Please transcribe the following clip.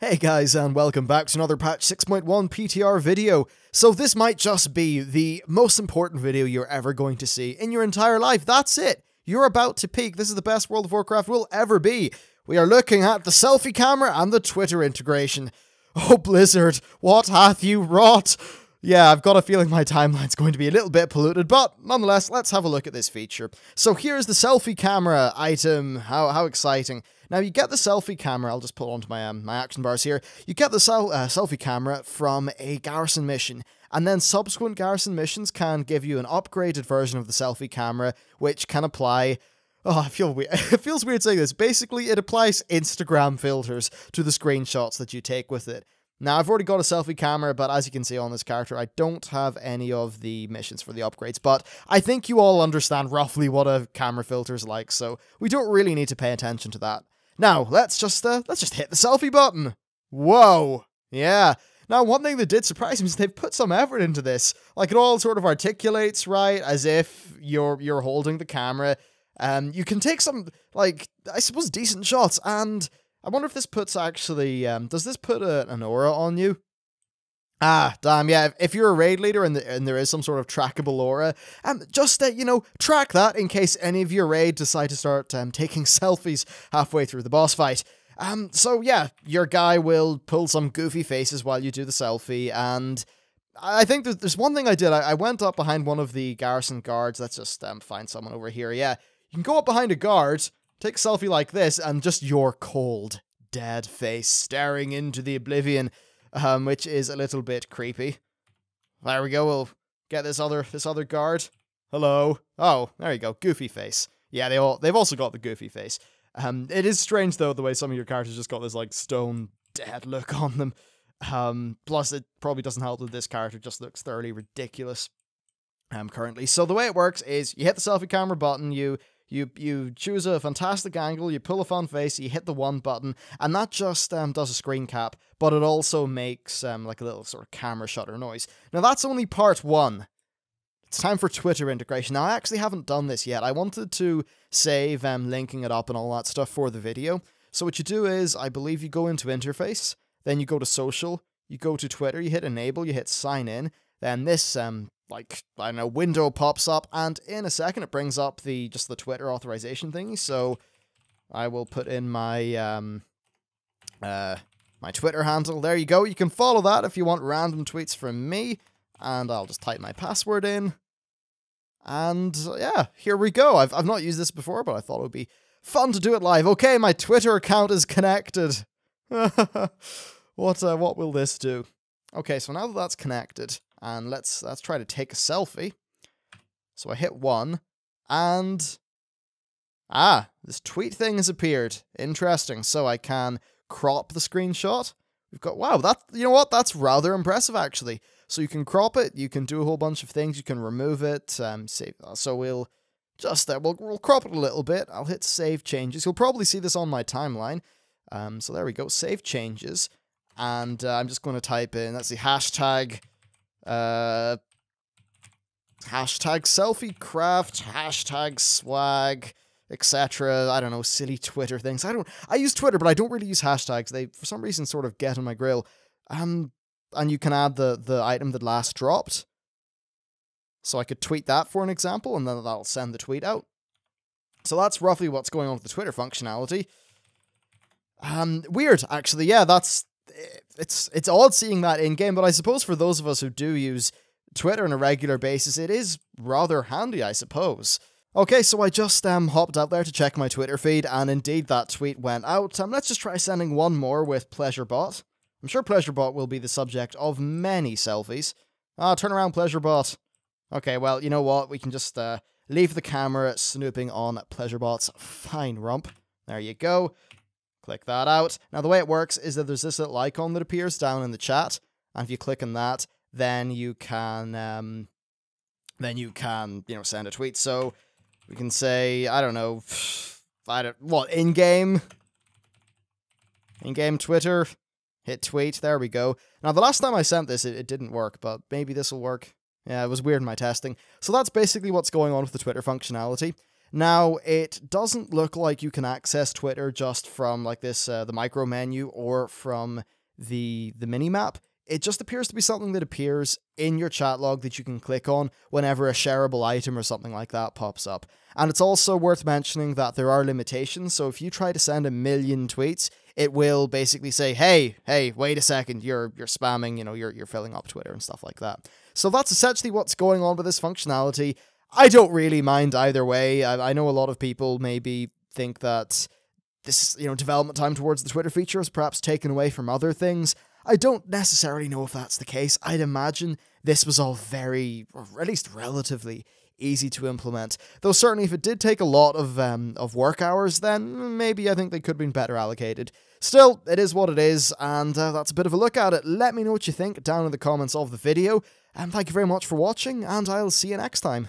Hey guys, and welcome back to another patch 6.1 PTR video. So this might just be the most important video you're ever going to see in your entire life. That's it. You're about to peak. This is the best World of Warcraft will ever be. We are looking at the selfie camera and the Twitter integration. Oh Blizzard, what hath you wrought? Yeah, I've got a feeling my timeline's going to be a little bit polluted, but nonetheless, let's have a look at this feature. So here's the selfie camera item. How exciting. Now, you get the selfie camera, I'll just put it onto my action bars here. You get the selfie camera from a garrison mission, and then subsequent garrison missions can give you an upgraded version of the selfie camera, which can apply... Oh, I feel weird. It feels weird saying this. Basically, it applies Instagram filters to the screenshots that you take with it. Now, I've already got a selfie camera, but as you can see on this character, I don't have any of the missions for the upgrades, but I think you all understand roughly what a camera filter is like, so we don't really need to pay attention to that. Now, let's just hit the selfie button. Whoa. Yeah. Now, one thing that did surprise me is they've put some effort into this. Like, it all sort of articulates, right, as if you're holding the camera. You can take some, like, I suppose decent shots, and I wonder if this puts actually, does this put an aura on you? Ah, damn, yeah, if you're a raid leader and there is some sort of trackable aura, just, you know, track that in case any of your raid decide to start taking selfies halfway through the boss fight. So yeah, your guy will pull some goofy faces while you do the selfie, and I think there's one thing I did. I went up behind one of the garrison guards. Let's just find someone over here. Yeah, you can go up behind a guard, take a selfie like this, and just your cold, dead face staring into the oblivion. Which is a little bit creepy. There we go, we'll get this other guard. Hello. Oh, there you go, goofy face. Yeah, they've also got the goofy face. It is strange though, the way some of your characters just got this like stone dead look on them. Plus it probably doesn't help that this character just looks thoroughly ridiculous currently. So the way it works is you hit the selfie camera button, you choose a fantastic angle, you pull a fun face, you hit the one button, and that just does a screen cap, but it also makes like a little sort of camera shutter noise. Now that's only part one. It's time for Twitter integration. Now I actually haven't done this yet. I wanted to save linking it up and all that stuff for the video. So what you do is, I believe you go into interface, then you go to social, you go to Twitter, you hit enable, you hit sign in, then this like, I don't know, window pops up, and in a second it brings up just the Twitter authorization thingy, so I will put in my, my Twitter handle. There you go, you can follow that if you want random tweets from me, and I'll just type my password in, and yeah, here we go. I've not used this before, but I thought it would be fun to do it live. Okay, my Twitter account is connected. What will this do? Okay, so now that that's connected, and let's try to take a selfie. So I hit 1, and... Ah, this tweet thing has appeared. Interesting. So I can crop the screenshot. We've got... Wow, you know what? That's rather impressive, actually. So you can crop it, you can do a whole bunch of things, you can remove it, save... So we'll just... we'll crop it a little bit. I'll hit save changes. You'll probably see this on my timeline. So there we go, save changes. And I'm just going to type in, let's see, hashtag selfie craft, hashtag swag, etc. I don't know, silly Twitter things. I use Twitter, but I don't really use hashtags. They, for some reason, sort of get on my grill. And you can add the item that last dropped. So I could tweet that for an example, and then that'll send the tweet out. So that's roughly what's going on with the Twitter functionality. Weird, actually. Yeah, it's odd seeing that in-game, but I suppose for those of us who do use Twitter on a regular basis, it is rather handy, I suppose. Okay, so I just hopped out there to check my Twitter feed, and indeed that tweet went out. Let's just try sending one more with PleasureBot. I'm sure PleasureBot will be the subject of many selfies. Ah, turn around, PleasureBot. Okay, well, you know what? We can just leave the camera snooping on PleasureBot's fine rump. There you go. Click that out. Now, the way it works is that there's this little icon that appears down in the chat, and if you click on that, then you can, you know, send a tweet. So we can say, I don't know, in-game Twitter, hit tweet. There we go. Now, the last time I sent this, it didn't work, but maybe this will work. Yeah, it was weird in my testing. So that's basically what's going on with the Twitter functionality. Now, it doesn't look like you can access Twitter just from like this, the micro menu or from the mini-map. It just appears to be something that appears in your chat log that you can click on whenever a shareable item or something like that pops up. And it's also worth mentioning that there are limitations, so if you try to send 1 million tweets, it will basically say, hey, wait a second, you're spamming, you're filling up Twitter and stuff like that. So that's essentially what's going on with this functionality. I don't really mind either way. I know a lot of people maybe think that this, development time towards the Twitter feature is perhaps taken away from other things. I don't necessarily know if that's the case. I'd imagine this was all very, or at least relatively, easy to implement. Though certainly if it did take a lot of work hours, then maybe I think they could have been better allocated. Still, it is what it is, and that's a bit of a look at it. Let me know what you think down in the comments of the video, and thank you very much for watching, and I'll see you next time.